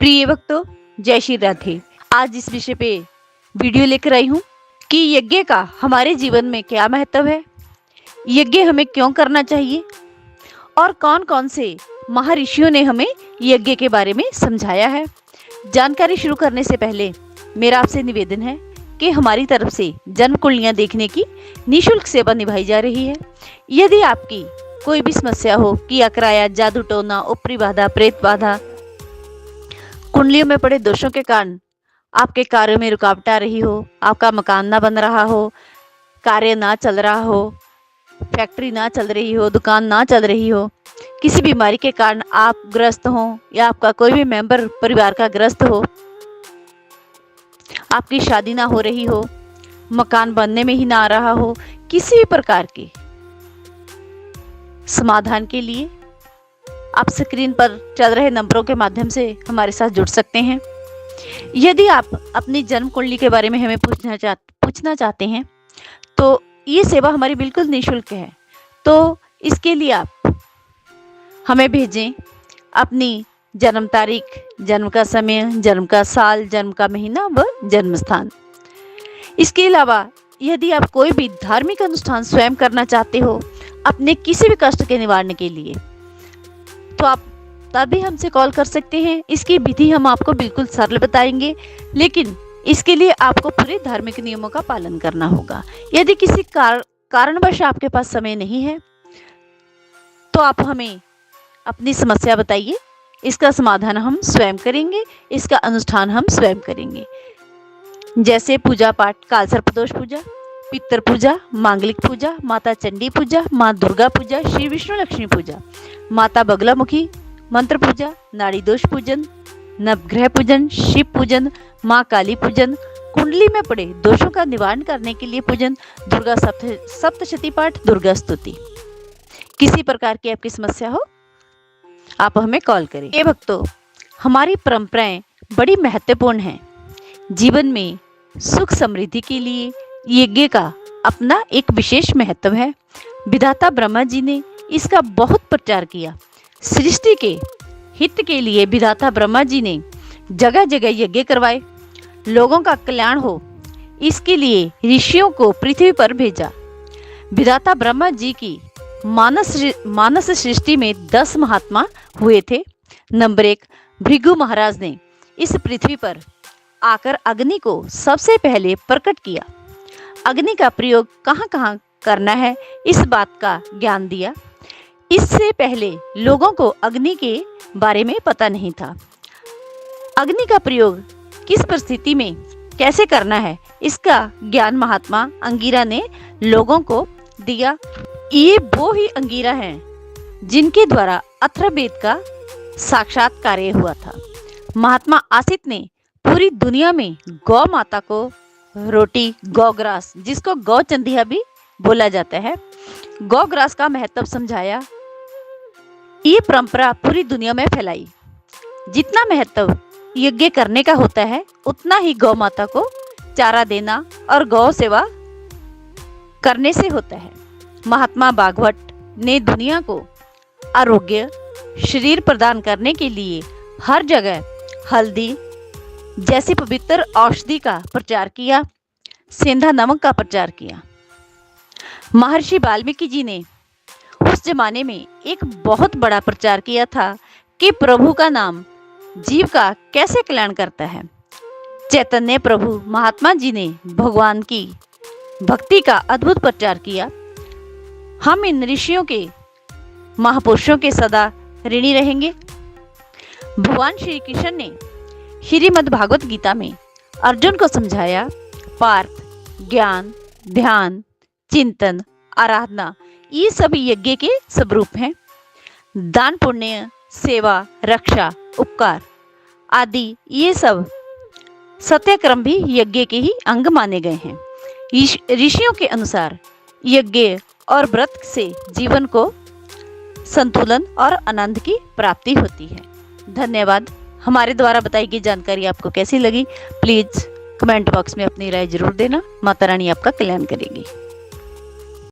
प्रिय भक्तों, जय श्री राधे। आज इस विषय पे वीडियो लेकर आई हूँ कि यज्ञ का हमारे जीवन में क्या महत्व है, यज्ञ हमें क्यों करना चाहिए और कौन कौन से महर्षियों ने हमें यज्ञ के बारे में समझाया है। जानकारी शुरू करने से पहले मेरा आपसे निवेदन है कि हमारी तरफ से जन्म कुंडलियाँ देखने की निःशुल्क सेवा निभाई जा रही है। यदि आपकी कोई भी समस्या हो कि अकराया, जादू टोना, ऊपरी बाधा, प्रेत बाधा, कुंडलियों में पड़े दोषों के कारण आपके कार्यों में रुकावट आ रही हो, आपका मकान ना बन रहा हो, कार्य ना चल रहा हो, फैक्ट्री ना चल रही हो, दुकान ना चल रही हो, किसी बीमारी के कारण आप ग्रस्त हो या आपका कोई भी मेंबर परिवार का ग्रस्त हो, आपकी शादी ना हो रही हो, मकान बनने में ही ना आ रहा हो, किसी भी प्रकार के समाधान के लिए आप स्क्रीन पर चल रहे नंबरों के माध्यम से हमारे साथ जुड़ सकते हैं। यदि आप अपनी जन्म कुंडली के बारे में हमें पूछना चाहते हैं तो ये सेवा हमारी बिल्कुल निःशुल्क है। तो इसके लिए आप हमें भेजें अपनी जन्म तारीख, जन्म का समय, जन्म का साल, जन्म का महीना व जन्म स्थान। इसके अलावा यदि आप कोई भी धार्मिक अनुष्ठान स्वयं करना चाहते हो अपने किसी भी कष्ट के निवारण के लिए, तो आप तभी हमसे कॉल कर सकते हैं। इसकी विधि हम आपको बिल्कुल सरल बताएंगे, लेकिन इसके लिए आपको पूरे धार्मिक नियमों का पालन करना होगा। यदि किसी कारणवश आपके पास समय नहीं है तो आप हमें अपनी समस्या बताइए, इसका समाधान हम स्वयं करेंगे, इसका अनुष्ठान हम स्वयं करेंगे। जैसे पूजा पाठ, काल सर्पदोष पूजा, पितर पूजा, मांगलिक पूजा, माता चंडी पूजा, माँ दुर्गा पूजा, श्री विष्णु लक्ष्मी पूजा, माता बगलामुखी, मंत्र पूजा, नाड़ी दोष पूजन, नवग्रह पूजन, शिव पूजन, माँ काली पूजन, कुंडली में पड़े दोषों का निवारण करने के लिए पूजन, दुर्गा सप्तशती पाठ, दुर्गा स्तुति। किसी प्रकार की आपकी समस्या हो आप हमें कॉल करें। ये भक्तों, हमारी परंपराएं बड़ी महत्वपूर्ण हैं। जीवन में सुख समृद्धि के लिए यज्ञ का अपना एक विशेष महत्व है। विधाता ब्रह्मा जी ने इसका बहुत प्रचार किया। सृष्टि के हित के लिए विधाता ब्रह्मा जी ने जगह जगह यज्ञ करवाए। लोगों का कल्याण हो इसके लिए ऋषियों को पृथ्वी पर भेजा। विधाता ब्रह्मा जी की मानस सृष्टि में 10 महात्मा हुए थे। नंबर 1, भृगु महाराज ने इस पृथ्वी पर आकर अग्नि को सबसे पहले प्रकट किया। अग्नि का प्रयोग कहाँ कहाँ करना है इस बात का ज्ञान दिया। इससे पहले लोगों को अग्नि के बारे में पता नहीं था। अग्नि का प्रयोग किस परिस्थिति में कैसे करना है इसका ज्ञान महात्मा अंगिरा ने लोगों को दिया। ये वो ही अंगिरा हैं जिनके द्वारा अथर्ववेद का साक्षात्कार हुआ था। महात्मा आसित ने पूरी दुनिया में गौ माता को रोटी, गौग्रास, जिसको गौ चंदिया भी बोला जाता है, गौग्रास का महत्व समझाया। ये परंपरा पूरी दुनिया में फैलाई। जितना महत्व यज्ञ करने का होता है उतना ही गौ माता को चारा देना और गौ सेवा करने से होता है। महात्मा भागवत ने दुनिया को आरोग्य शरीर प्रदान करने के लिए हर जगह हल्दी जैसी पवित्र औषधि का प्रचार किया, सेंधा नमक का प्रचार किया। महर्षि वाल्मीकि जी ने उस जमाने में एक बहुत बड़ा प्रचार किया था कि प्रभु का नाम जीव का कैसे कल्याण करता है। चैतन्य प्रभु महात्मा जी ने भगवान की भक्ति का अद्भुत प्रचार किया। हम इन ऋषियों के, महापुरुषों के सदा ऋणी रहेंगे। भगवान श्री कृष्ण ने श्रीमद् भागवत गीता में अर्जुन को समझाया, पार्थ, ज्ञान, ध्यान, चिंतन, आराधना ये सभी यज्ञ के स्वरूप हैं। दान, पुण्य, सेवा, रक्षा, उपकार आदि ये सब सत्यक्रम भी यज्ञ के ही अंग माने गए हैं। ऋषियों के अनुसार यज्ञ और व्रत से जीवन को संतुलन और आनंद की प्राप्ति होती है। धन्यवाद। हमारे द्वारा बताई गई जानकारी आपको कैसी लगी प्लीज कमेंट बॉक्स में अपनी राय जरूर देना। माता रानी आपका कल्याण करेगी।